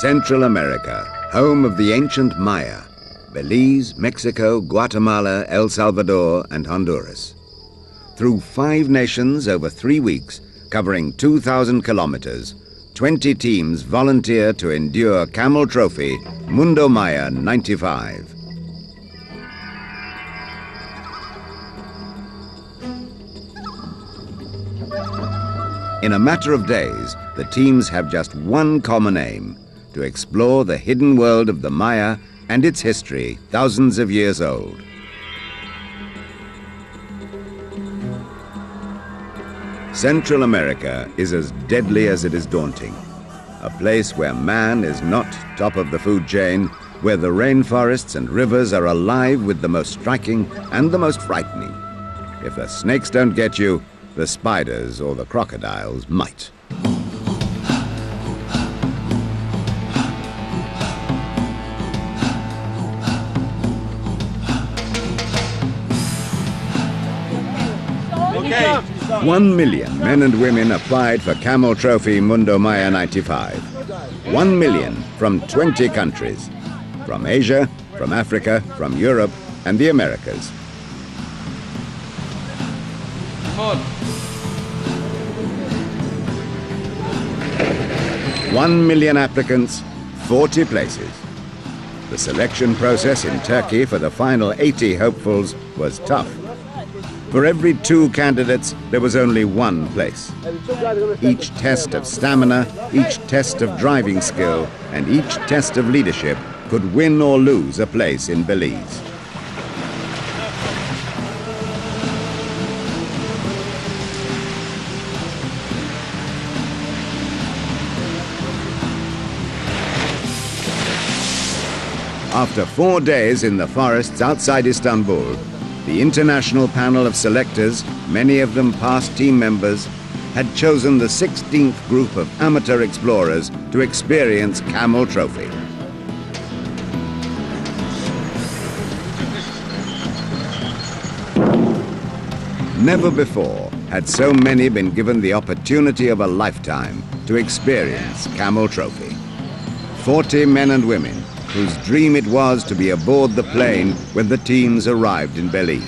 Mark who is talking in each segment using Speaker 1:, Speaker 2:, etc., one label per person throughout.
Speaker 1: Central America, home of the ancient Maya, Belize, Mexico, Guatemala, El Salvador, and Honduras. Through 5 nations over 3 weeks, covering 2,000 kilometers, 20 teams volunteer to endure Camel Trophy Mundo Maya 95. In a matter of days, the teams have just one common aim: to explore the hidden world of the Maya and its history thousands of years old. Central America is as deadly as it is daunting. A place where man is not top of the food chain, where the rainforests and rivers are alive with the most striking and the most frightening. If the snakes don't get you, the spiders or the crocodiles might.
Speaker 2: Okay.
Speaker 1: 1 million men and women applied for Camel Trophy Mundo Maya 95. 1 million from 20 countries. From Asia, from Africa, from Europe, and the Americas.
Speaker 2: Come on.
Speaker 1: 1 million applicants, 40 places. The selection process in Turkey for the final 80 hopefuls was tough. For every 2 candidates, there was only 1 place. Each test of stamina, each test of driving skill, and each test of leadership could win or lose a place in Belize. After 4 days in the forests outside Istanbul, the international panel of selectors, many of them past team members, had chosen the 16th group of amateur explorers to experience Camel Trophy. Never before had so many been given the opportunity of a lifetime to experience Camel Trophy. 40 men and women whose dream it was to be aboard the plane when the teams arrived in Belize.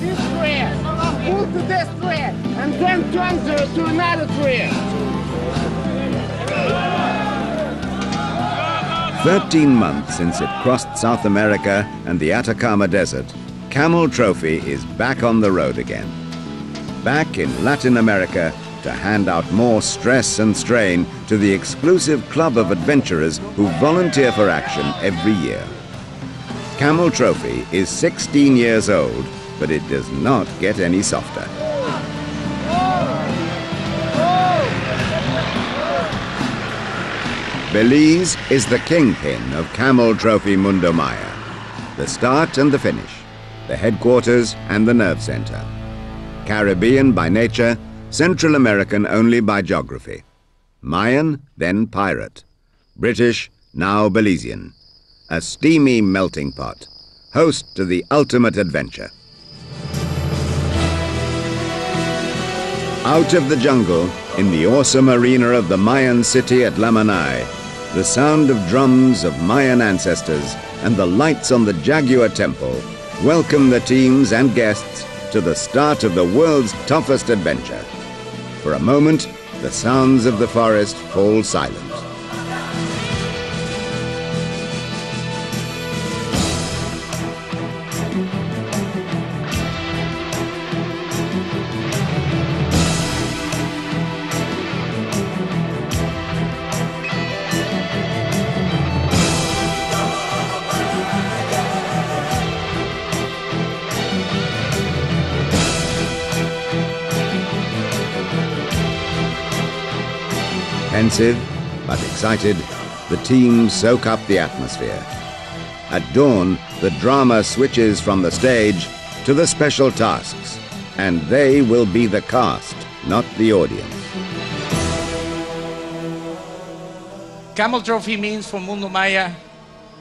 Speaker 3: This trail, move to this trail, and then turn to another trail.
Speaker 1: 13 months since it crossed South America and the Atacama Desert, Camel Trophy is back on the road again. Back in Latin America to hand out more stress and strain to the exclusive club of adventurers who volunteer for action every year. Camel Trophy is 16 years old, but it does not get any softer. Belize is the kingpin of Camel Trophy Mundo Maya. The start and the finish, the headquarters and the nerve center. Caribbean by nature, Central American only by geography. Mayan, then pirate. British, now Belizean. A steamy melting pot, host to the ultimate adventure. Out of the jungle, in the awesome arena of the Mayan city at Lamanai, the sound of drums of Mayan ancestors and the lights on the Jaguar temple welcome the teams and guests to the start of the world's toughest adventure. For a moment, the sounds of the forest fall silent. Pensive, but excited, the teams soak up the atmosphere. At dawn, the drama switches from the stage to the special tasks, and they will be the cast, not the audience.
Speaker 2: Camel Trophy means for Mundo Maya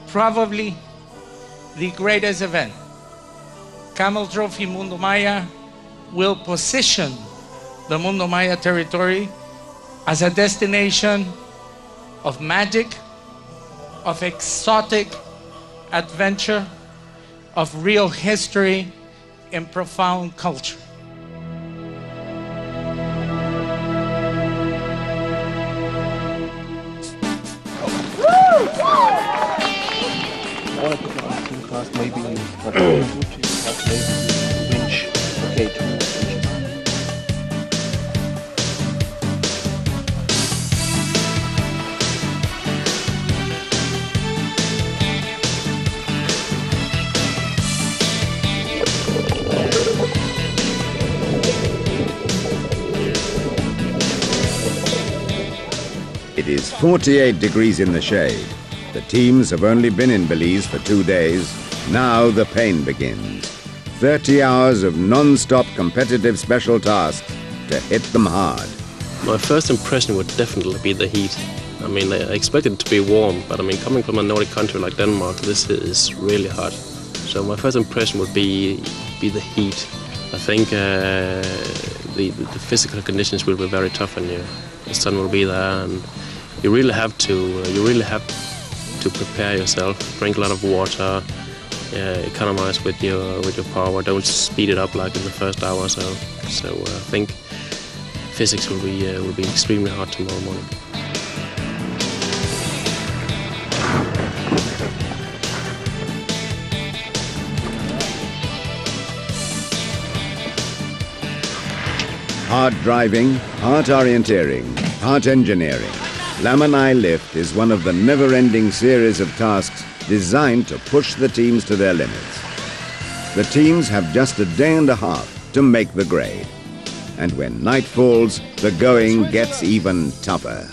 Speaker 2: probably the greatest event. Camel Trophy Mundo Maya will position the Mundo Maya territory as a destination of magic, of exotic adventure, of real history and profound culture.
Speaker 4: Maybe winch. Okay, two winches.
Speaker 1: It is 48 degrees in the shade. The teams have only been in Belize for 2 days. Now the pain begins. 30 hours of non-stop competitive special tasks to hit them hard.
Speaker 5: My first impression would definitely be the heat. I mean, I expected it to be warm, but I mean, coming from a Nordic country like Denmark, this is really hot. So my first impression would be the heat. I think the physical conditions will be very tough on you. The sun will be there, and you really have to prepare yourself. Drink a lot of water. Economize with your power. Don't speed it up like in the first hour or so. So I think physics will be extremely hard tomorrow morning.
Speaker 1: Hard driving, hard orienteering, hard engineering. Lamanai Lift is one of the never-ending series of tasks designed to push the teams to their limits. The teams have just a day and a half to make the grade. And when night falls, the going gets even tougher.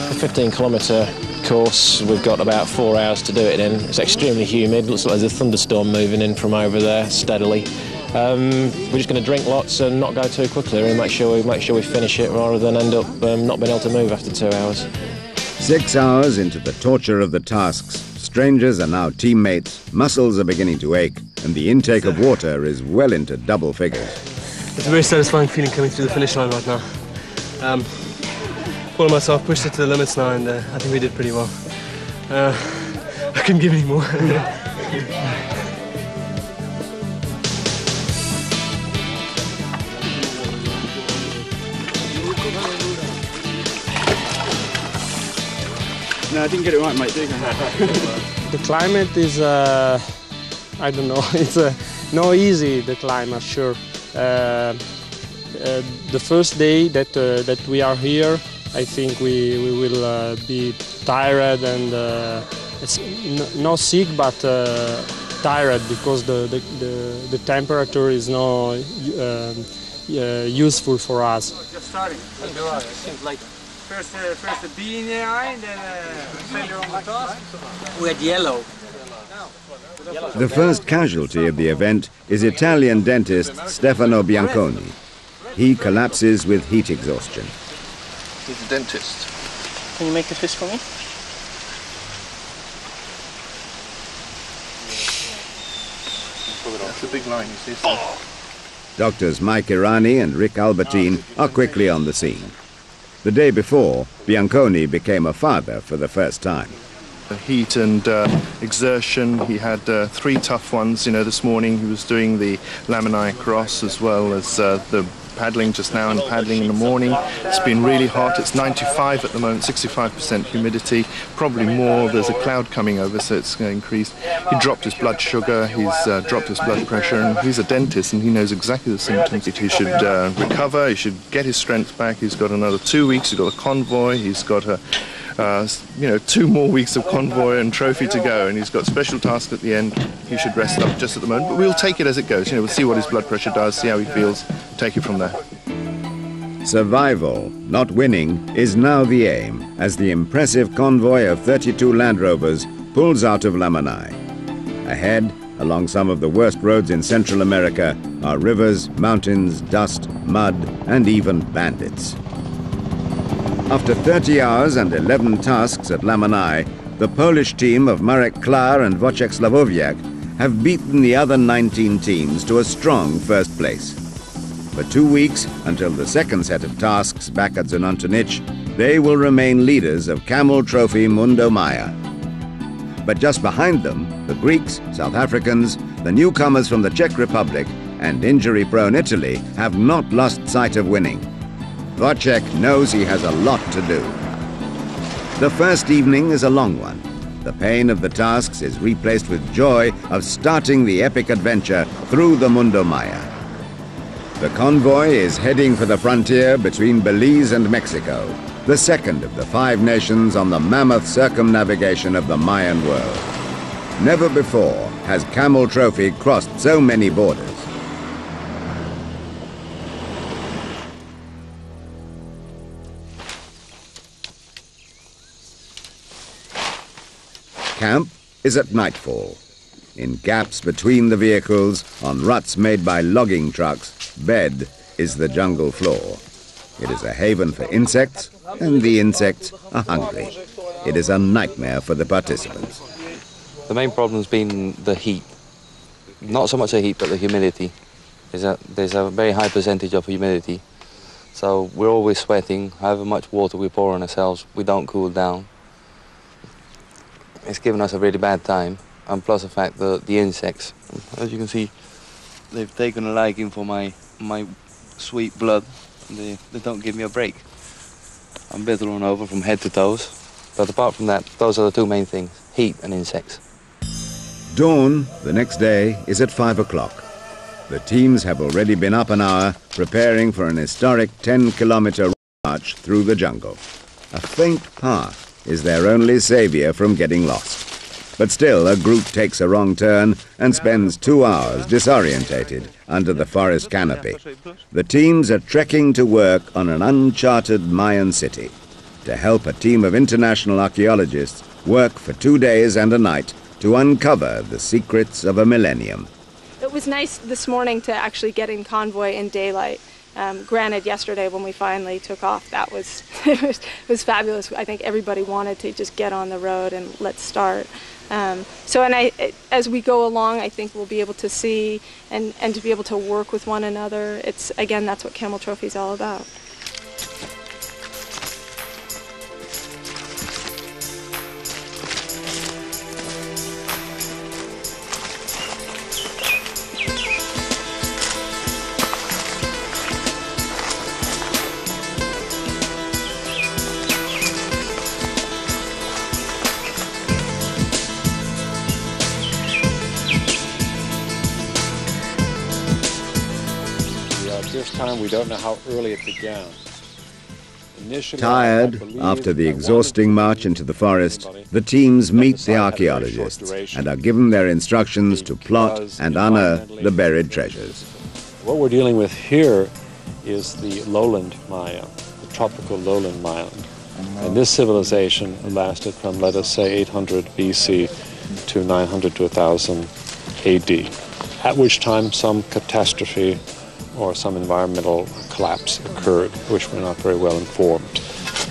Speaker 4: A 15-kilometre course, we've got about 4 hours to do it in. It's extremely humid, looks like there's a thunderstorm moving in from over there steadily. We're just going to drink lots and not go too quickly and make sure we finish it rather than end up not being able to move after 2 hours.
Speaker 1: 6 hours into the torture of the tasks, strangers are now teammates, muscles are beginning to ache, and the intake of water is well into double figures.
Speaker 6: It's a very satisfying feeling coming through the finish line right now. Paul and myself pushed it to the limits now, and I think we did pretty well. I couldn't give any more.
Speaker 7: No, I didn't get it right, mate, did I?
Speaker 8: The climate is, I don't know, it's not easy, the climate, sure. The first day that we are here, I think we will be tired and not sick, but tired because the temperature is not useful for us.
Speaker 7: Just starting. It'll be all right. It seems like first the bee in the eye, then failure on the task.
Speaker 9: We had yellow.
Speaker 1: The first casualty of the event is Italian dentist Stefano Bianconi. He collapses with heat exhaustion.
Speaker 4: He's a dentist.
Speaker 9: Can you make a fish for me?
Speaker 4: That's a big line, you see. So.
Speaker 1: Doctors Mike Irani and Rick Albertine are quickly on the scene. The day before, Bianconi became a father for the first time.
Speaker 10: Heat and exertion. He had 3 tough ones. You know, this morning he was doing the Lamanai cross as well as the paddling just now and paddling in the morning. It's been really hot. It's 95 at the moment, 65% humidity, probably more. There's a cloud coming over, so it's going to increase. He dropped his blood sugar, he's dropped his blood pressure, and he's a dentist and he knows exactly the symptoms. He should recover, he should get his strength back. He's got another 2 weeks, he's got a convoy, he's got a 2 more weeks of convoy and trophy to go, and he's got special tasks at the end. He should rest up just at the moment, but we'll take it as it goes. We'll see what his blood pressure does, see how he feels, take it from there.
Speaker 1: Survival, not winning, is now the aim as the impressive convoy of 32 Land Rovers pulls out of Lamanai. Ahead, along some of the worst roads in Central America, are rivers, mountains, dust, mud, and even bandits. After 30 hours and 11 tasks at Lamanai, the Polish team of Marek Klar and Wojciech Sławowiak have beaten the other 19 teams to a strong first place. For 2 weeks, until the second set of tasks back at Znontonich, they will remain leaders of Camel Trophy Mundo Maya. But just behind them, the Greeks, South Africans, the newcomers from the Czech Republic, and injury-prone Italy have not lost sight of winning. Wojciech knows he has a lot to do. The first evening is a long one. The pain of the tasks is replaced with joy of starting the epic adventure through the Mundo Maya. The convoy is heading for the frontier between Belize and Mexico, the second of the 5 nations on the mammoth circumnavigation of the Mayan world. Never before has Camel Trophy crossed so many borders. Camp is at nightfall. In gaps between the vehicles, on ruts made by logging trucks, bed is the jungle floor. It is a haven for insects, and the insects are hungry. It is a nightmare for the participants.
Speaker 11: The main problem has been the heat. Not so much the heat, but the humidity. There's a very high percentage of humidity. So we're always sweating. However much water we pour on ourselves, we don't cool down. It's given us a really bad time, and plus the fact that the insects, as you can see, they've taken a liking for my sweet blood. They don't give me a break. I'm better on over from head to toes. But apart from that, those are the 2 main things, heat and insects.
Speaker 1: Dawn, the next day, is at 5 o'clock. The teams have already been up an hour preparing for an historic 10-kilometer march through the jungle. A faint path is their only savior from getting lost. But still, a group takes a wrong turn and spends 2 hours disorientated under the forest canopy. The teams are trekking to work on an uncharted Mayan city to help a team of international archaeologists work for 2 days and a night to uncover the secrets of a millennium.
Speaker 12: It was nice this morning to actually get in convoy in daylight. Granted, yesterday when we finally took off, that was it was fabulous. I think everybody wanted to just get on the road and let's start. As we go along, I think we'll be able to see and to be able to work with one another. Again, that's what Camel Trophy is all about.
Speaker 13: This time we don't know how early it began.
Speaker 1: Tired after the exhausting march into the forest, the teams meet the archaeologists and are given their instructions to plot and unearth the buried treasures.
Speaker 13: What we're dealing with here is the lowland Maya, the tropical lowland Maya. And this civilization lasted from, let us say, 800 BC to 900 to 1000 AD, at which time some catastrophe or some environmental collapse occurred, which we're not very well informed.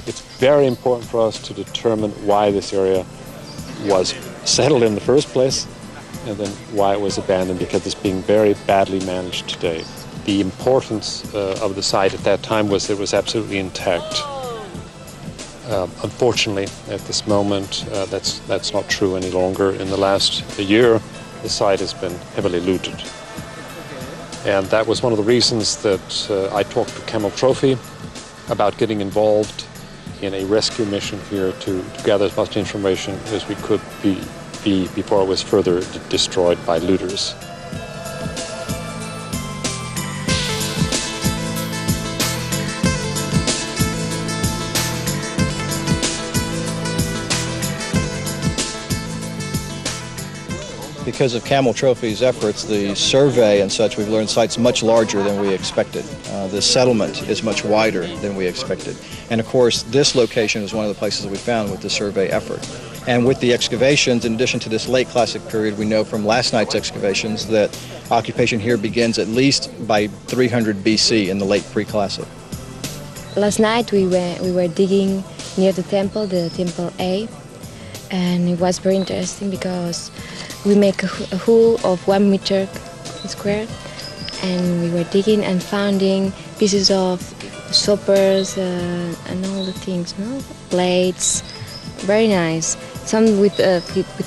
Speaker 13: It's very important for us to determine why this area was settled in the first place, and then why it was abandoned, because it's being very badly managed today. The importance of the site at that time was that it was absolutely intact. Unfortunately, at this moment, that's not true any longer. In the last year, the site has been heavily looted. And that was one of the reasons that I talked to Camel Trophy about getting involved in a rescue mission here to gather as much information as we could be before it was further destroyed by looters.
Speaker 14: Because of Camel Trophy's efforts, the survey and such, we've learned sites much larger than we expected. The settlement is much wider than we expected. And of course, this location is one of the places that we found with the survey effort. And with the excavations, in addition to this late Classic period, we know from last night's excavations that occupation here begins at least by 300 BC in the late pre-Classic.
Speaker 15: Last night we were digging near the temple A, and it was very interesting because we make a hole of 1 meter square, and we were digging and finding pieces of soppers and all the things, no? Plates, very nice. Some with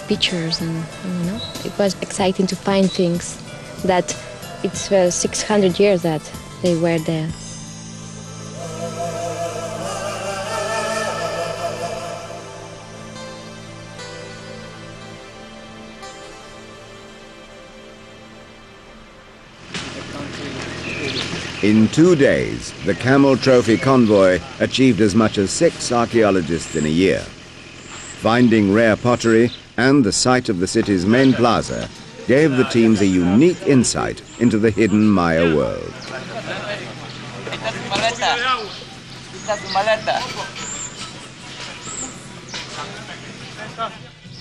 Speaker 15: pictures, and you know, it was exciting to find things that it's 600 years that they were there.
Speaker 1: In 2 days, the Camel Trophy convoy achieved as much as 6 archaeologists in a year. Finding rare pottery and the site of the city's main plaza gave the teams a unique insight into the hidden Maya world.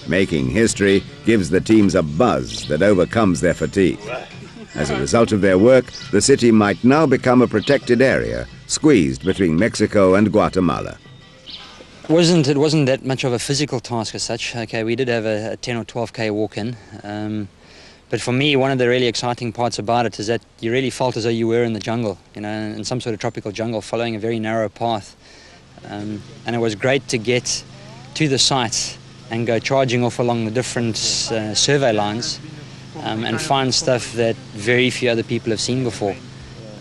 Speaker 1: Making history gives the teams a buzz that overcomes their fatigue. As a result of their work, the city might now become a protected area, squeezed between Mexico and Guatemala.
Speaker 16: It wasn't that much of a physical task as such. Okay, we did have a 10 or 12k walk-in, but for me, one of the really exciting parts about it is that you really felt as though you were in the jungle, you know, in some sort of tropical jungle, following a very narrow path. And it was great to get to the site and go charging off along the different survey lines and find stuff that very few other people have seen before.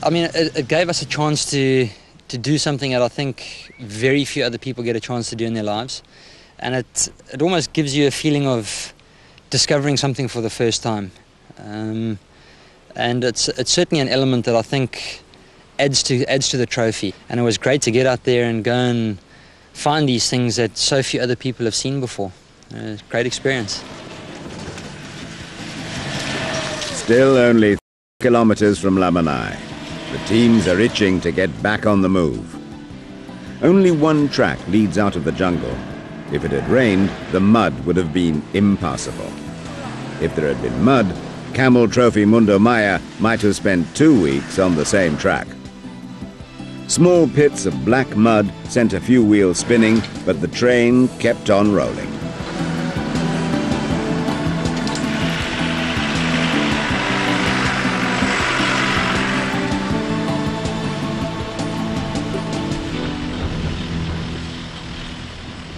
Speaker 16: I mean, it gave us a chance to do something that I think very few other people get a chance to do in their lives. And it almost gives you a feeling of discovering something for the first time. And it's certainly an element that I think adds to the trophy. And it was great to get out there and go and find these things that so few other people have seen before. Great experience.
Speaker 1: Still only 3 kilometers from Lamanai. The teams are itching to get back on the move. Only one track leads out of the jungle. If it had rained, the mud would have been impassable. If there had been mud, Camel Trophy Mundo Maya might have spent 2 weeks on the same track. Small pits of black mud sent a few wheels spinning, but the train kept on rolling.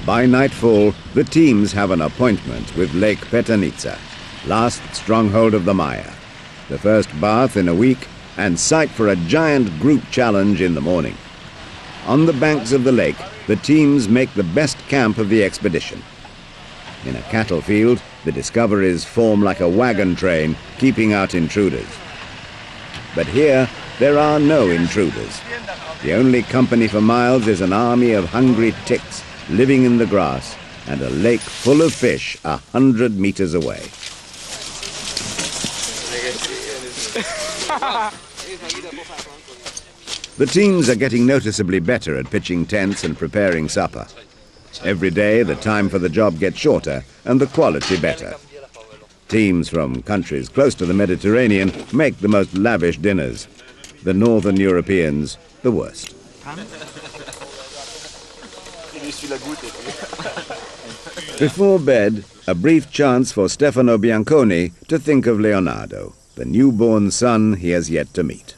Speaker 1: By nightfall, the teams have an appointment with Lake Petanitza, last stronghold of the Maya, the first bath in a week, and site for a giant group challenge in the morning. On the banks of the lake, the teams make the best camp of the expedition. In a cattle field, the discoveries form like a wagon train, keeping out intruders. But here, there are no intruders. The only company for miles is an army of hungry ticks, living in the grass, and a lake full of fish 100 meters away. The teams are getting noticeably better at pitching tents and preparing supper. Every day, the time for the job gets shorter and the quality better. Teams from countries close to the Mediterranean make the most lavish dinners. The Northern Europeans, the worst. Before bed, a brief chance for Stefano Bianconi to think of Leonardo, the newborn son he has yet to meet.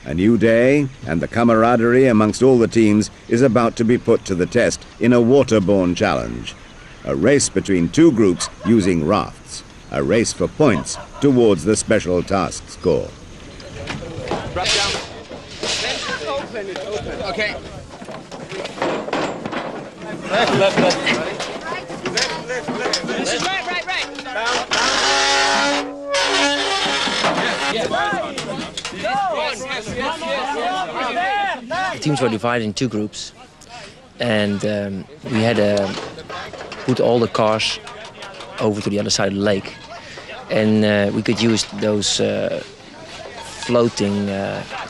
Speaker 1: A new day, and the camaraderie amongst all the teams is about to be put to the test in a waterborne challenge. A race between 2 groups using rafts. A race for points towards the special task score.
Speaker 3: Drop down. Open it, open. Okay. Left. This is right.
Speaker 16: The teams were divided in 2 groups, and we had to put all the cars over to the other side of the lake, and we could use those floating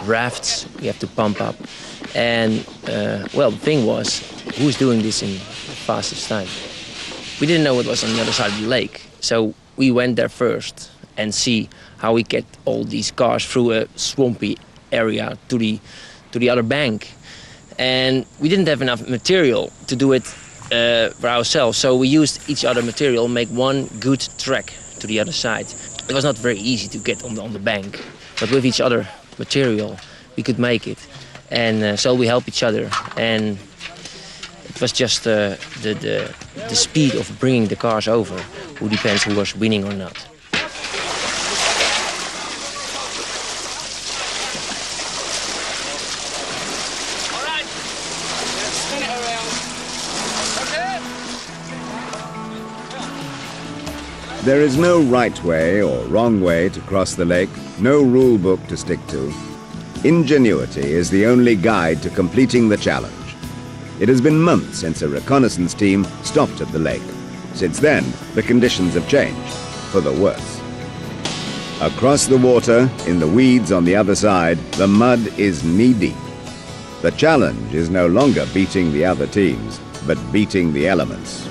Speaker 16: rafts we have to pump up. And well, the thing was, who's doing this in the fastest time? We didn't know what was on the other side of the lake, so we went there first and see how we get all these cars through a swampy
Speaker 17: area to the other bank. And we didn't have enough material to do it for ourselves, so we used each other material, make one good track to the other side. It was not very easy to get on the bank, but with each other material we could make it. And so we help each other, and it was just the speed of bringing the cars over who depends who was winning or not.
Speaker 1: There is no right way or wrong way to cross the lake, no rule book to stick to. Ingenuity is the only guide to completing the challenge. It has been months since a reconnaissance team stopped at the lake. Since then, the conditions have changed, for the worse. Across the water, in the weeds on the other side, the mud is knee-deep. The challenge is no longer beating the other teams, but beating the elements.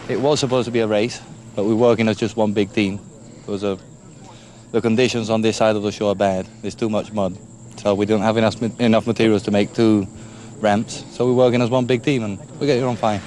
Speaker 11: It was supposed to be a race, but we're working as just one big team because the conditions on this side of the shore are bad. There's too much mud, so we don't have enough materials to make 2 ramps. So we're working as one big team, and we're getting on fine.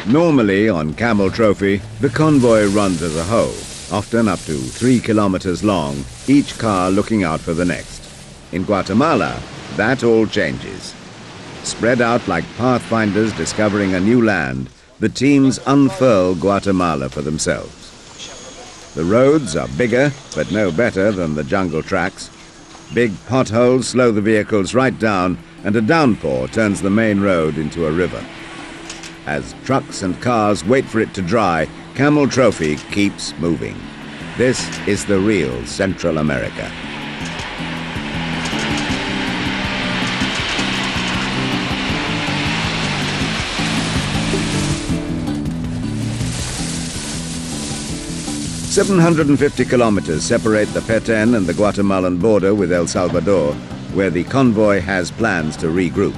Speaker 1: Normally on Camel Trophy, the convoy runs as a whole, often up to 3 kilometers long, each car looking out for the next. In Guatemala, that all changes. Spread out like pathfinders discovering a new land, the teams unfurl Guatemala for themselves. The roads are bigger, but no better than the jungle tracks. Big potholes slow the vehicles right down, and a downpour turns the main road into a river. As trucks and cars wait for it to dry, Camel Trophy keeps moving. This is the real Central America. "750 kilometers separate the Petén and the Guatemalan border with El Salvador, where the convoy has plans to regroup.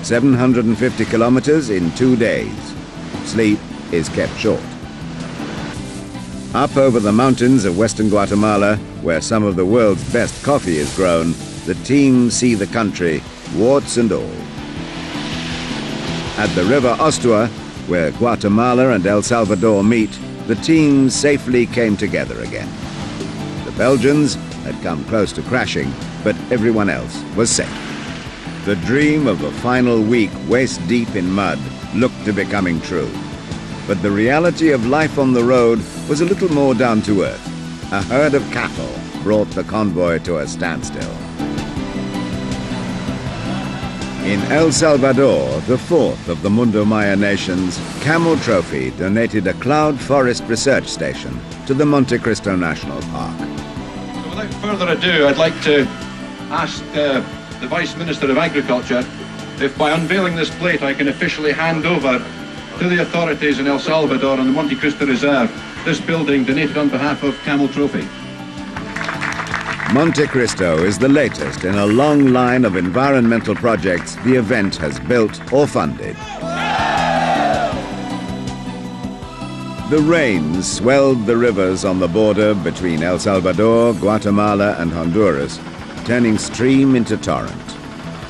Speaker 1: 750 kilometers in 2 days. Sleep is kept short. Up over the mountains of western Guatemala, where some of the world's best coffee is grown, the team see the country, warts and all. At the river Ostua, where Guatemala and El Salvador meet, the teams safely came together again. The Belgians had come close to crashing, but everyone else was safe. The dream of a final week waist-deep in mud looked to be coming true. But the reality of life on the road was a little more down to earth. A herd of cattle brought the convoy to a standstill. In El Salvador, the fourth of the Mundo Maya nations, Camel Trophy donated a cloud forest research station to the Monte Cristo National Park.
Speaker 18: Without further ado, I'd like to ask the Vice Minister of Agriculture if by unveiling this plate I can officially hand over to the authorities in El Salvador and the Monte Cristo Reserve this building donated on behalf of Camel Trophy.
Speaker 1: Monte Cristo is the latest in a long line of environmental projects the event has built or funded. The rains swelled the rivers on the border between El Salvador, Guatemala and Honduras, turning stream into torrent.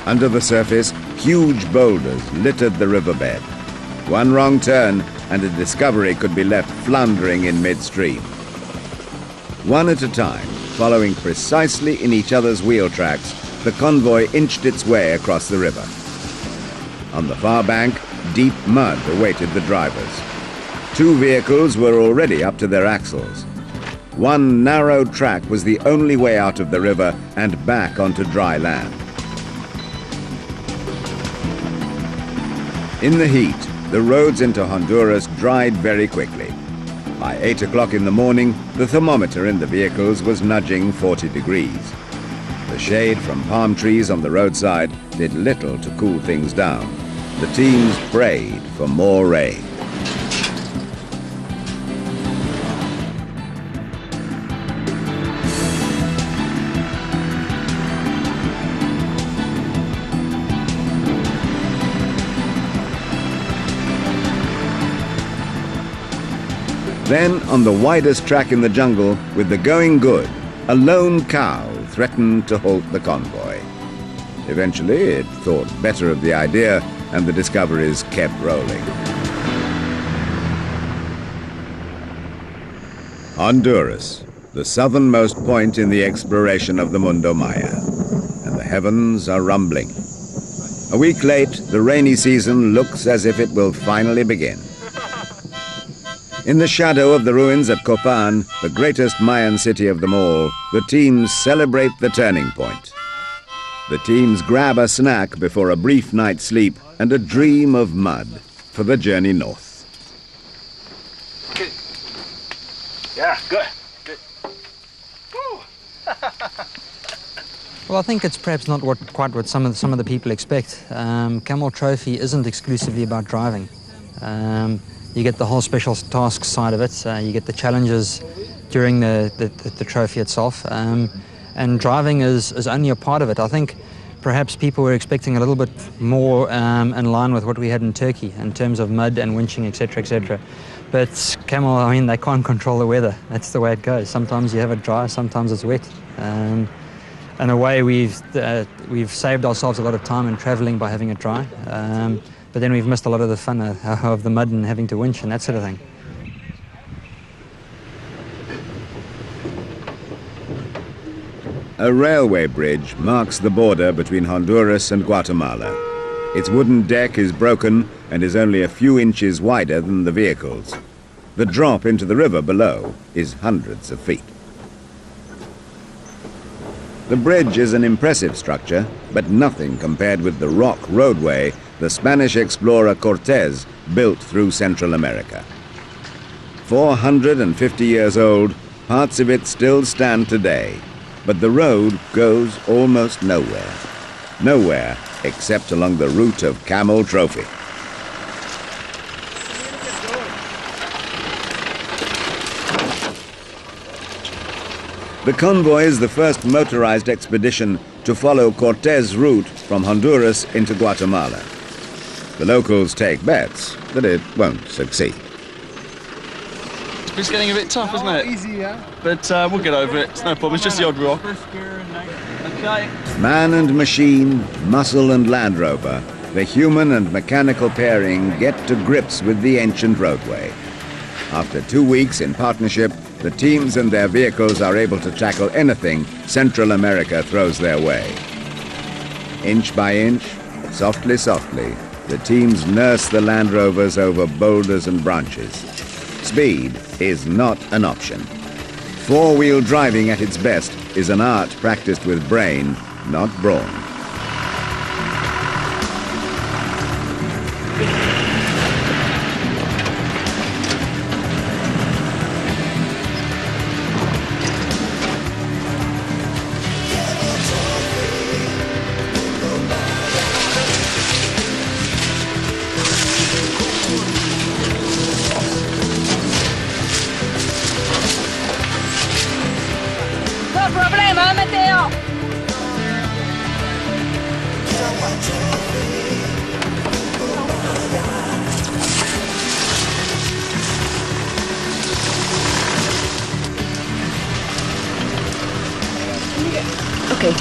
Speaker 1: Under the surface, huge boulders littered the riverbed. One wrong turn and a discovery could be left floundering in midstream. One at a time, following precisely in each other's wheel tracks, the convoy inched its way across the river. On the far bank, deep mud awaited the drivers. Two vehicles were already up to their axles. One narrow track was the only way out of the river and back onto dry land. In the heat, the roads into Honduras dried very quickly. By 8 o'clock in the morning, the thermometer in the vehicles was nudging 40 degrees. The shade from palm trees on the roadside did little to cool things down. The teams prayed for more rain. Then, on the widest track in the jungle, with the going good, a lone cow threatened to halt the convoy. Eventually, it thought better of the idea, and the discoveries kept rolling. Honduras, the southernmost point in the exploration of the Mundo Maya, and the heavens are rumbling. A week late, the rainy season looks as if it will finally begin. In the shadow of the ruins at Copan, the greatest Mayan city of them all, the teams celebrate the turning point. The teams grab a snack before a brief night's sleep and a dream of mud for the journey north.
Speaker 19: Good. Yeah, good. Good.
Speaker 16: Well, I think it's perhaps not quite what some of the people expect. Camel Trophy isn't exclusively about driving. You get the whole special tasks side of it. You get the challenges during the trophy itself. And driving is only a part of it. I think perhaps people were expecting a little bit more in line with what we had in Turkey in terms of mud and winching, etc., etc. But Camel, I mean, they can't control the weather. That's the way it goes. Sometimes you have it dry, sometimes it's wet. In a way, we've saved ourselves a lot of time in traveling by having it dry. But then we've missed a lot of the fun of the mud and having to winch and that sort of thing.
Speaker 1: A railway bridge marks the border between Honduras and Guatemala. Its wooden deck is broken and is only a few inches wider than the vehicles. The drop into the river below is hundreds of feet. The bridge is an impressive structure, but nothing compared with the rock roadway the Spanish explorer Cortés built through Central America. 450 years old, parts of it still stand today, but the road goes almost nowhere. Nowhere except along the route of Camel Trophy. The convoy is the first motorized expedition to follow Cortés' route from Honduras into Guatemala. The locals take bets that it won't succeed.
Speaker 19: It's getting a bit tough, isn't it?
Speaker 3: Easy, yeah.
Speaker 19: But we'll get over it. It's no problem. It's just the odd rock. Okay.
Speaker 1: Man and machine, muscle and Land Rover, the human and mechanical pairing get to grips with the ancient roadway. After 2 weeks in partnership, the teams and their vehicles are able to tackle anything Central America throws their way. Inch by inch, softly, softly, the teams nurse the Land Rovers over boulders and branches. Speed is not an option. Four-wheel driving at its best is an art practiced with brain, not brawn.
Speaker 15: Okay.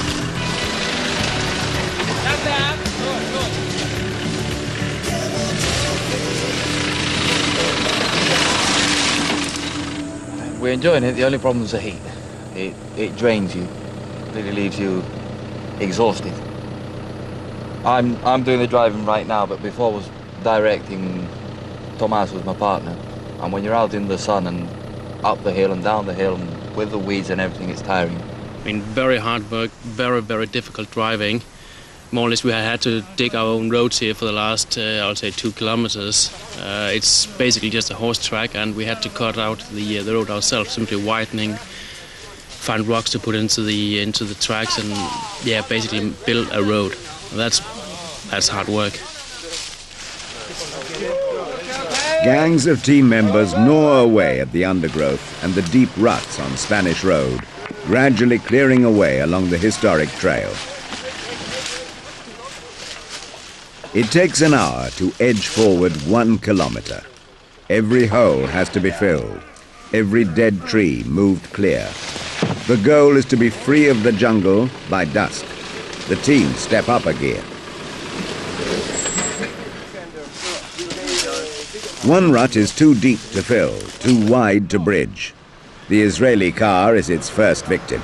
Speaker 11: We're enjoying it. The only problem is the heat. It drains you. Really leaves you exhausted. I'm doing the driving right now, but before I was directing. Tomas was my partner, and when you're out in the sun and up the hill and down the hill and with the weeds and everything, it's tiring.
Speaker 5: I mean, very hard work, very, very difficult driving. More or less, we had to dig our own roads here for the last, I would say, 2 kilometers. It's basically just a horse track, and we had to cut out the road ourselves, simply widening, find rocks to put into the tracks, and yeah, basically build a road. That's hard work.
Speaker 1: Gangs of team members gnaw away at the undergrowth and the deep ruts on Spanish Road, gradually clearing away along the historic trail. It takes an hour to edge forward 1 kilometer. Every hole has to be filled, every dead tree moved clear. The goal is to be free of the jungle by dusk. The team step up a gear. One rut is too deep to fill, too wide to bridge. The Israeli car is its first victim.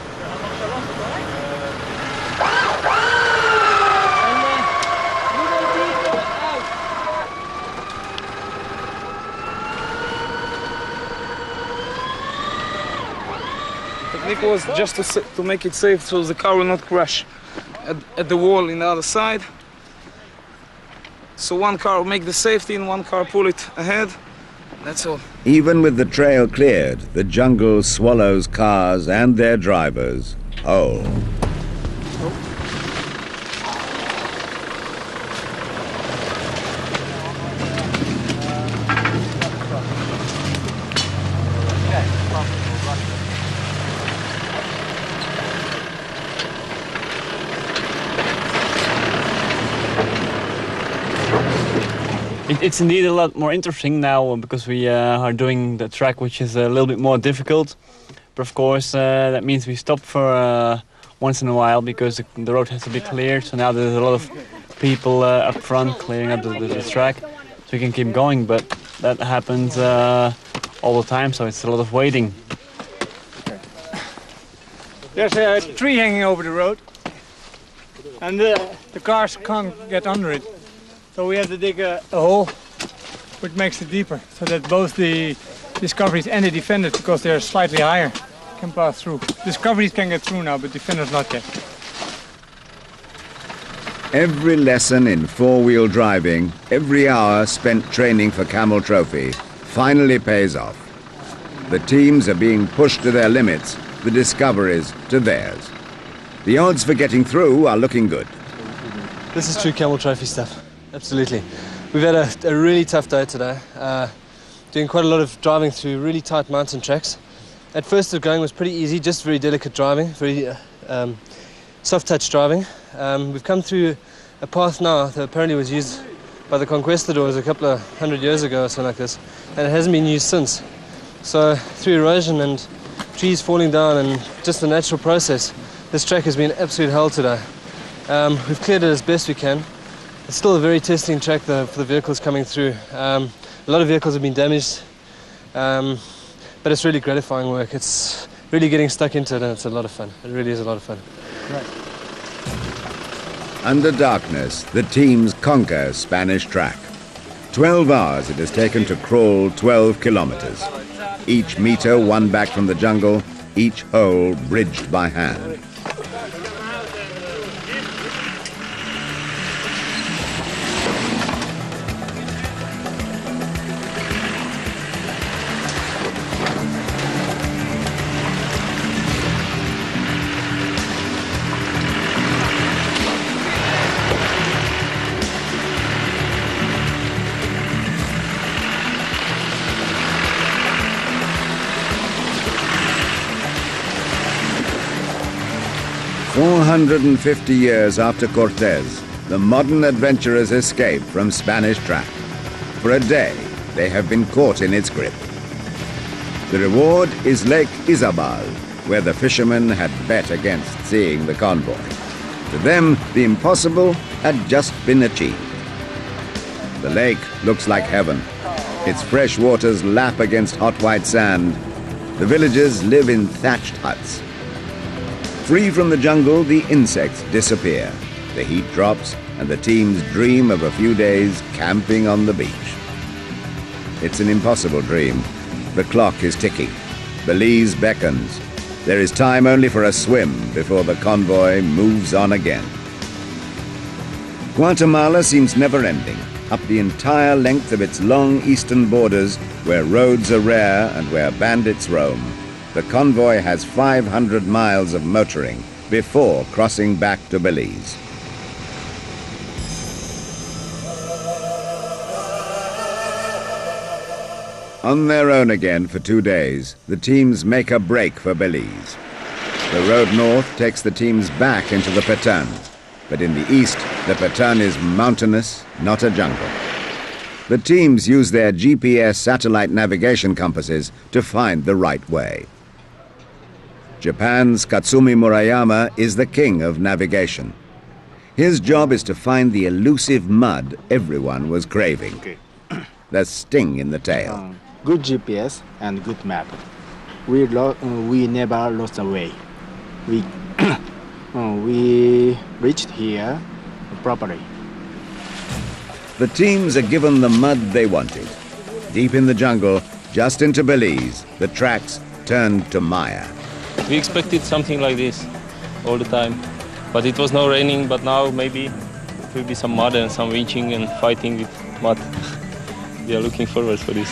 Speaker 7: The technique was just to make it safe so the car will not crash at the wall in the other side. So one car will make the safety and one car pull it ahead. That's all.
Speaker 1: Even with the trail cleared, the jungle swallows cars and their drivers whole.
Speaker 8: It's indeed a lot more interesting now because we are doing the track which is a little bit more difficult. But of course that means we stop for once in a while because the road has to be cleared. So now there's a lot of people up front clearing up the track so we can keep going. But that happens all the time, so it's a lot of waiting.
Speaker 7: There's a tree hanging over the road and the cars can't get under it. So we have to dig a hole which makes it deeper so that both the Discoveries and the Defenders, because they are slightly higher, can pass through. Discoveries can get through now, but Defenders not yet.
Speaker 1: Every lesson in four-wheel driving, every hour spent training for Camel Trophy, finally pays off. The teams are being pushed to their limits, the Discoveries to theirs. The odds for getting through are looking good.
Speaker 6: This is true Camel Trophy stuff. Absolutely. We've had a really tough day today, doing quite a lot of driving through really tight mountain tracks. At first the going was pretty easy, just very delicate driving, very soft touch driving. We've come through a path now that apparently was used by the conquistadors a couple of 100 years ago or something like this, and it hasn't been used since. So through erosion and trees falling down and just the natural process, this track has been absolute hell today. We've cleared it as best we can. It's still a very testing track for the vehicles coming through. A lot of vehicles have been damaged, but it's really gratifying work. It's really getting stuck into it and it's a lot of fun. It really is a lot of fun.
Speaker 7: Right.
Speaker 1: Under darkness, the teams conquer Spanish track. 12 hours it has taken to crawl 12 kilometers. Each meter won back from the jungle, each hole bridged by hand. "450 years after Cortés, the modern adventurers escape from Spanish track. For a day, they have been caught in its grip. The reward is Lake Izabal, where the fishermen had bet against seeing the convoy. To them, the impossible had just been achieved. The lake looks like heaven. Its fresh waters lap against hot white sand. The villagers live in thatched huts. Free from the jungle, the insects disappear. The heat drops, and the teams dream of a few days camping on the beach. It's an impossible dream. The clock is ticking. Belize beckons. There is time only for a swim before the convoy moves on again. Guatemala seems never-ending. Up the entire length of its long eastern borders, where roads are rare and where bandits roam, the convoy has 500 miles of motoring before crossing back to Belize. On their own again for 2 days, the teams make a break for Belize. The road north takes the teams back into the Petun, but in the east, the Petun is mountainous, not a jungle. The teams use their GPS satellite navigation compasses to find the right way. Japan's Katsumi Murayama is the king of navigation. His job is to find the elusive mud everyone was craving. The sting in the tail.
Speaker 20: Good GPS and good map. We never lost the way. We reached here properly.
Speaker 1: The teams are given the mud they wanted. Deep in the jungle, just into Belize, the tracks turned to mire.
Speaker 21: We expected something like this all the time, but it was not raining, but now maybe it will be some mud and some winching and fighting with mud. We are looking forward for this.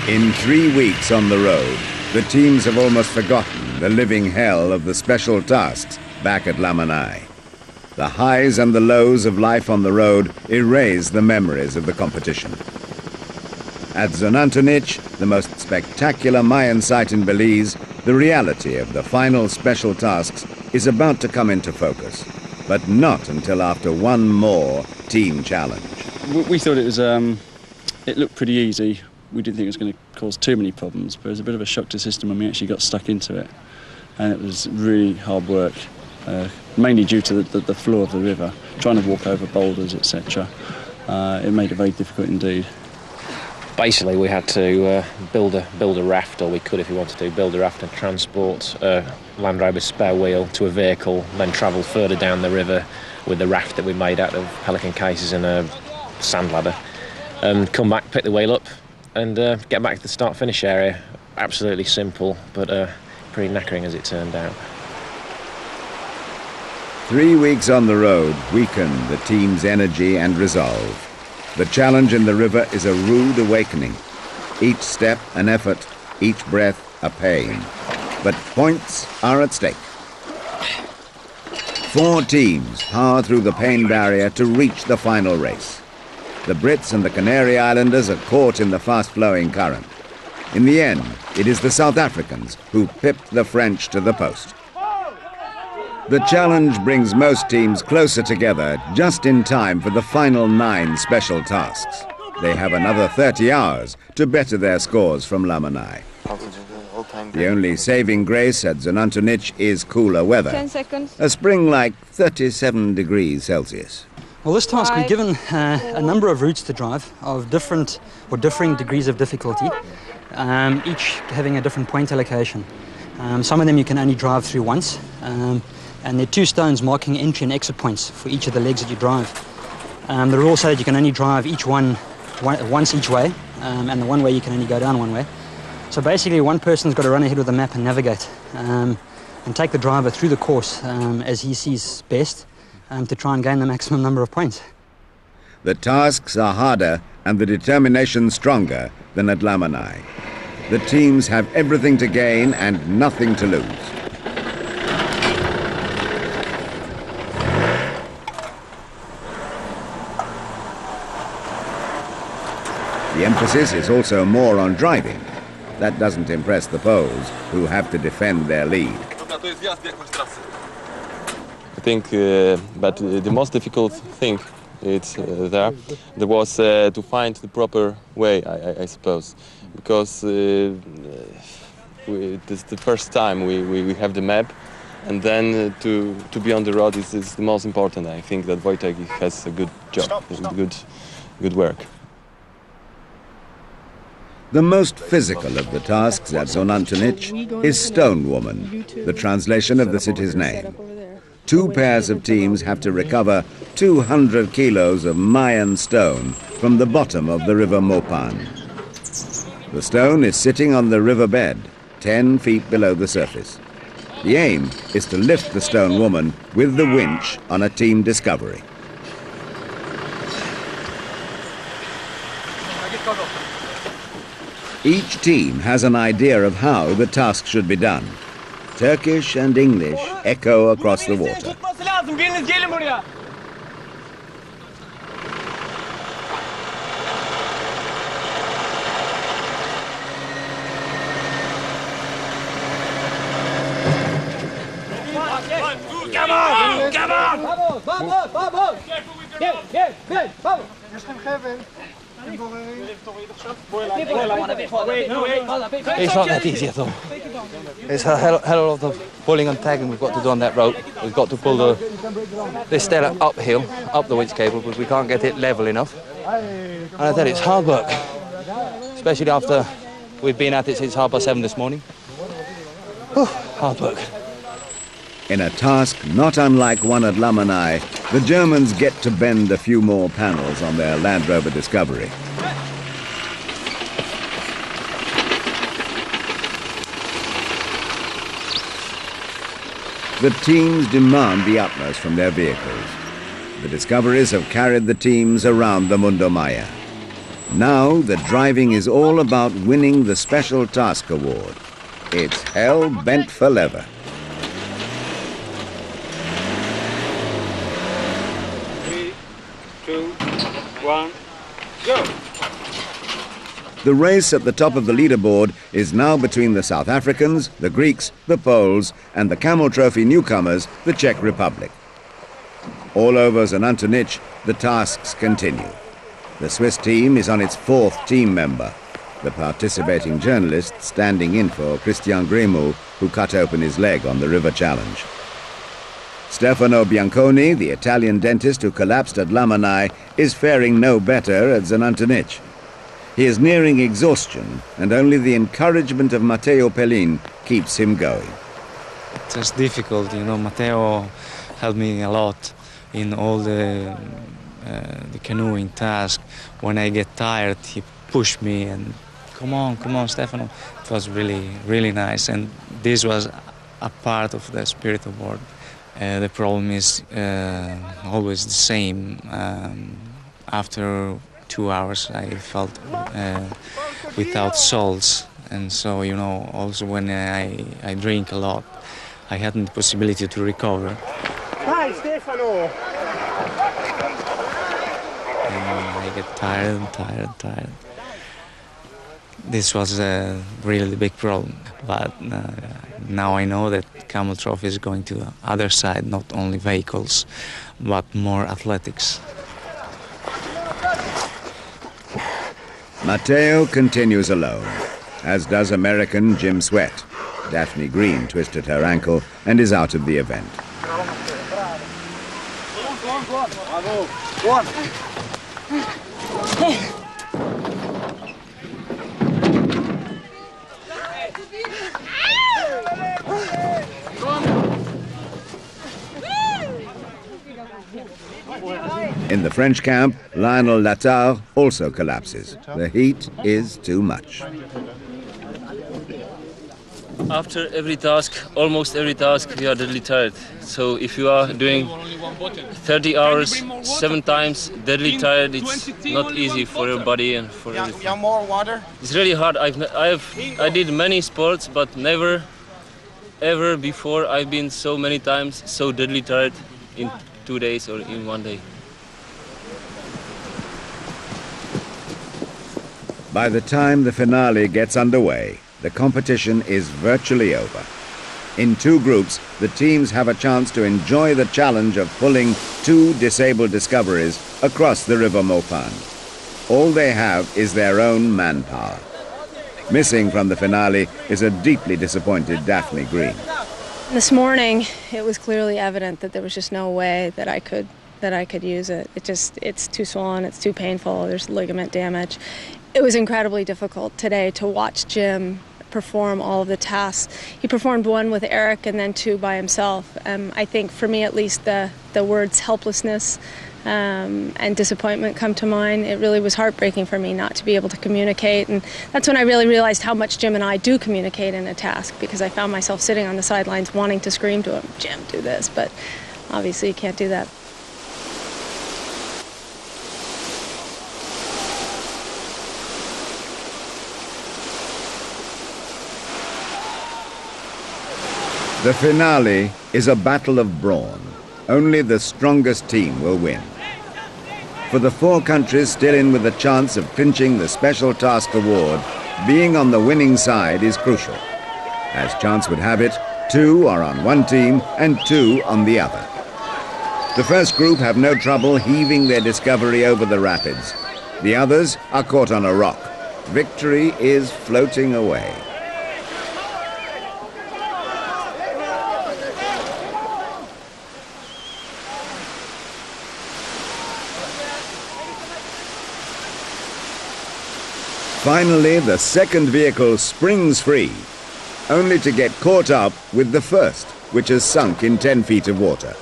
Speaker 1: In 3 weeks on the road, the teams have almost forgotten the living hell of the special tasks back at Lamanai. The highs and the lows of life on the road erase the memories of the competition. At Zonantonich, the most spectacular Mayan site in Belize, the reality of the final special tasks is about to come into focus, but not until after one more team challenge.
Speaker 22: We thought it was, it looked pretty easy. We didn't think it was going to cause too many problems, but it was a bit of a shock to the system when we actually got stuck into it. And it was really hard work, mainly due to the flow of the river, trying to walk over boulders, etc. It made it very difficult indeed.
Speaker 4: Basically, we had to build a raft, or we could, if we wanted to, build a raft and transport Land Rover's spare wheel to a vehicle, then travel further down the river with the raft that we made out of pelican cases and a sand ladder, and come back, pick the wheel up, and get back to the start-finish area. Absolutely simple, but pretty knackering as it turned out.
Speaker 1: 3 weeks on the road weakened the team's energy and resolve. The challenge in the river is a rude awakening. Each step an effort, each breath a pain. But points are at stake. 4 teams power through the pain barrier to reach the final race. The Brits and the Canary Islanders are caught in the fast-flowing current. In the end, it is the South Africans who pipped the French to the post. The challenge brings most teams closer together just in time for the final 9 special tasks. They have another 30 hours to better their scores from Lamanai. The only saving grace at Zonantonich is cooler weather.
Speaker 12: 10 seconds.
Speaker 1: A spring-like 37 degrees Celsius.
Speaker 23: Well, this task we're given a number of routes to drive of different or differing degrees of difficulty, each having a different point allocation. Some of them you can only drive through once, and there are 2 stones marking entry and exit points for each of the legs that you drive. The rule says that you can only drive each one once each way, and the one way you can only go down one way. So basically one person's got to run ahead with the map and navigate, and take the driver through the course as he sees best, to try and gain the maximum number of points.
Speaker 1: The tasks are harder and the determination stronger than at Lamanai. The teams have everything to gain and nothing to lose. The emphasis is also more on driving. That doesn't impress the Poles, who have to defend their lead.
Speaker 21: I think but the most difficult thing there was to find the proper way, I suppose, because this is the first time we have the map, and then to be on the road is the most important. I think that Wojtek has a good job, good work.
Speaker 1: The most physical of the tasks at Zonantunic is Stone Woman, the translation of the city's name. 2 pairs of teams have to recover 200 kilos of Mayan stone from the bottom of the river Mopan. The stone is sitting on the riverbed, 10 feet below the surface. The aim is to lift the Stone Woman with the winch on a team discovery. Each team has an idea of how the task should be done. Turkish and English echo across the water.
Speaker 3: Come on! Come on! Vamos! Vamos!
Speaker 11: It's not that easy at all. It's a hell of a lot of pulling and tagging we've got to do on that rope. We've got to pull this stella uphill, up the winch cable, because we can't get it level enough. And I tell you, it's hard work, especially after we've been at it since 7:30 this morning. Whew, hard work.
Speaker 1: In a task not unlike one at Lamanai, the Germans get to bend a few more panels on their Land Rover Discovery. The teams demand the utmost from their vehicles. The Discoveries have carried the teams around the Mundo Maya. Now the driving is all about winning the Special Task Award. It's hell bent for leather.
Speaker 3: 3, 2, 1, go!
Speaker 1: The race at the top of the leaderboard is now between the South Africans, the Greeks, the Poles, and the Camel Trophy newcomers, the Czech Republic. All over Zonantunic, the tasks continue. The Swiss team is on its 4th team member, the participating journalist standing in for Christian Gremu, who cut open his leg on the River Challenge. Stefano Bianconi, the Italian dentist who collapsed at Lamanai, is faring no better at Zonantunic. He is nearing exhaustion, and only the encouragement of Matteo Pellin keeps him going.
Speaker 2: It's just difficult, you know. Matteo helped me a lot in all the canoeing task. When I get tired, he pushed me and, come on, Stefano. It was really, really nice, and this was a part of the spirit award. The problem is always the same. After 2 hours I felt without salts, and so, you know, also when I drink a lot, I hadn't the possibility to recover.
Speaker 3: Hi, Stefano!
Speaker 2: And I get tired. This was really the big problem, but now I know that Camel Trophy is going to the other side, not only vehicles, but more athletics.
Speaker 1: Matteo continues alone, as does American Jim Sweat. Daphne Green twisted her ankle and is out of the event.
Speaker 3: Go on.
Speaker 1: In the French camp, Lionel Latard also collapses. The heat is too much.
Speaker 21: After every task, almost every task, we are deadly tired. So if you are doing 30 hours, 7 times, deadly tired, it's not easy for your body and for everything.
Speaker 9: More water?
Speaker 21: It's really hard. I did many sports, but never, ever before I've been so many times so deadly tired in 2 days or in 1 day.
Speaker 1: By the time the finale gets underway, the competition is virtually over. In 2 groups, the teams have a chance to enjoy the challenge of pulling 2 disabled discoveries across the River Maupin. All they have is their own manpower. Missing from the finale is a deeply disappointed Daphne Green.
Speaker 12: This morning, it was clearly evident that there was just no way that I could use it. It's too swollen, it's too painful, there's ligament damage. It was incredibly difficult today to watch Jim perform all of the tasks. He performed 1 with Eric and then 2 by himself. I think for me at least the words helplessness and disappointment come to mind. It really was heartbreaking for me not to be able to communicate, and that's when I really realized how much Jim and I do communicate in a task, because I found myself sitting on the sidelines wanting to scream to him, "Jim, do this," but obviously you can't do that.
Speaker 1: The finale is a battle of brawn. Only the strongest team will win. For the 4 countries still in with a chance of clinching the Special Task Award, being on the winning side is crucial. As chance would have it, 2 are on one team and 2 on the other. The first group have no trouble heaving their discovery over the rapids. The others are caught on a rock. Victory is floating away. Finally, the second vehicle springs free, only to get caught up with the first, which has sunk in 10 feet of water.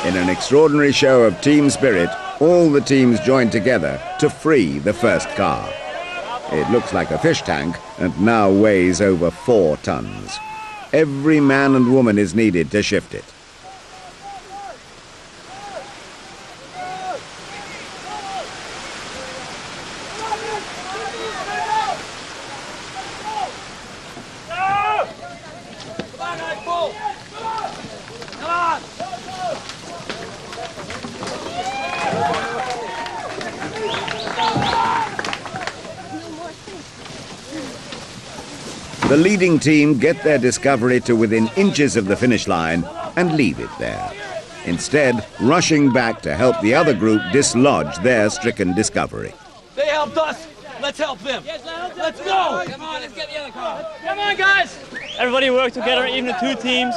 Speaker 1: In an extraordinary show of team spirit, all the teams joined together to free the first car. It looks like a fish tank and now weighs over 4 tons. Every man and woman is needed to shift it. The leading team get their discovery to within inches of the finish line and leave it there, instead rushing back to help the other group dislodge their stricken discovery.
Speaker 9: They helped us. Let's help them. Let's go. Come on, let's get the other car. Come on, guys.
Speaker 10: Everybody worked together, even the 2 teams.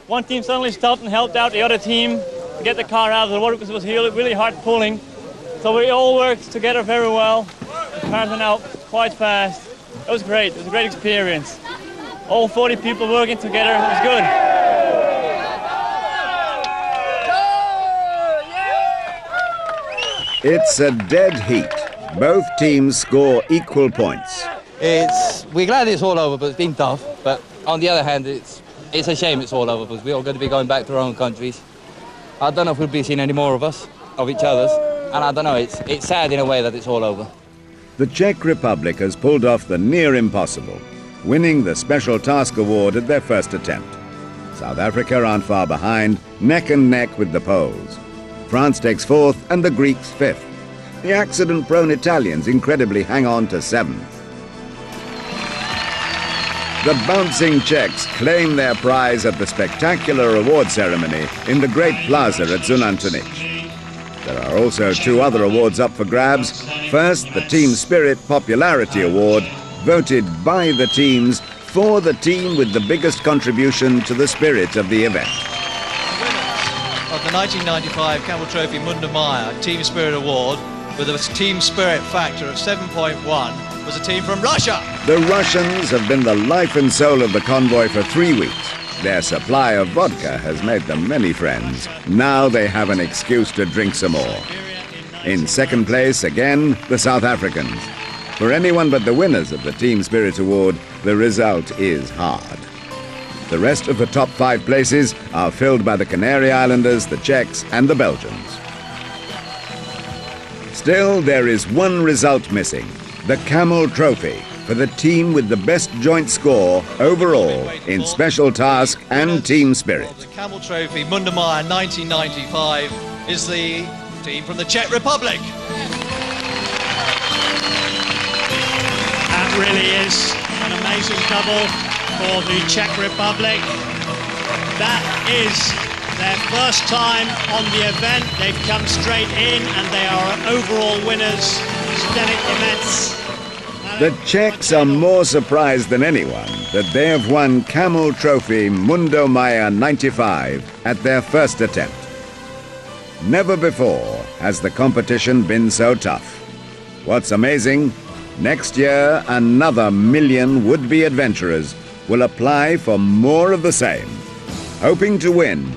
Speaker 10: One team suddenly stopped and helped out the other team to get the car out of the water because it was really hard pulling. So we all worked together very well. The cars went out quite fast. It was great. It was a great experience. All 40 people working together. It was good.
Speaker 1: It's a dead heat. Both teams score equal points.
Speaker 13: We're glad it's all over, but it's been tough. But on the other hand, it's a shame it's all over because we're all going to be going back to our own countries. I don't know if we'll be seeing any more of us, of each other's, and I don't know. It's sad in a way that it's all over.
Speaker 1: The Czech Republic has pulled off the near impossible, winning the Special Task Award at their first attempt. South Africa aren't far behind, neck and neck with the Poles. France takes 4th and the Greeks 5th. The accident-prone Italians incredibly hang on to 7th. The bouncing Czechs claim their prize at the spectacular award ceremony in the Great Plaza at Zunantonic. There are also 2 other awards up for grabs. First, the Team Spirit Popularity Award, voted by the teams for the team with the biggest contribution to the spirit of the event.
Speaker 24: Of the 1995 Camel Trophy Mundo Team Spirit Award, with a team spirit factor of 7.1, was a team from Russia.
Speaker 1: The Russians have been the life and soul of the convoy for 3 weeks. Their supply of vodka has made them many friends. Now they have an excuse to drink some more. In second place, again, the South Africans. For anyone but the winners of the Team Spirit Award, the result is hard. The rest of the top 5 places are filled by the Canary Islanders, the Czechs, and the Belgians. Still, there is one result missing, the Camel Trophy, for the team with the best joint score overall in special task and team spirit.
Speaker 24: The Camel Trophy, Mundo Maya 1995, is the team from the Czech Republic.
Speaker 14: That really is an amazing double for the Czech Republic. That is their first time on the event. They've come straight in and they are overall winners. Zdeněk Němec.
Speaker 1: The Czechs are more surprised than anyone that they have won Camel Trophy Mundo Maya 95 at their first attempt. Never before has the competition been so tough. What's amazing, next year another million would-be adventurers will apply for more of the same, hoping to win,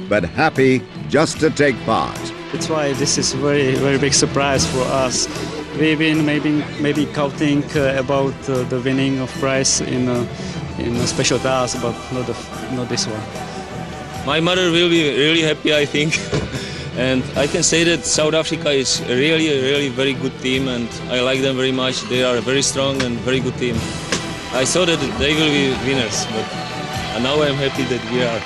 Speaker 1: but happy just to take part.
Speaker 8: That's why this is a very, very big surprise for us. We've been maybe counting about the winning of prize in a special task, but not this one.
Speaker 21: My mother will be really happy, I think. And I can say that South Africa is a really very good team, and I like them very much. They are a very strong and very good team. I thought that they will be winners, but now I'm happy that we are.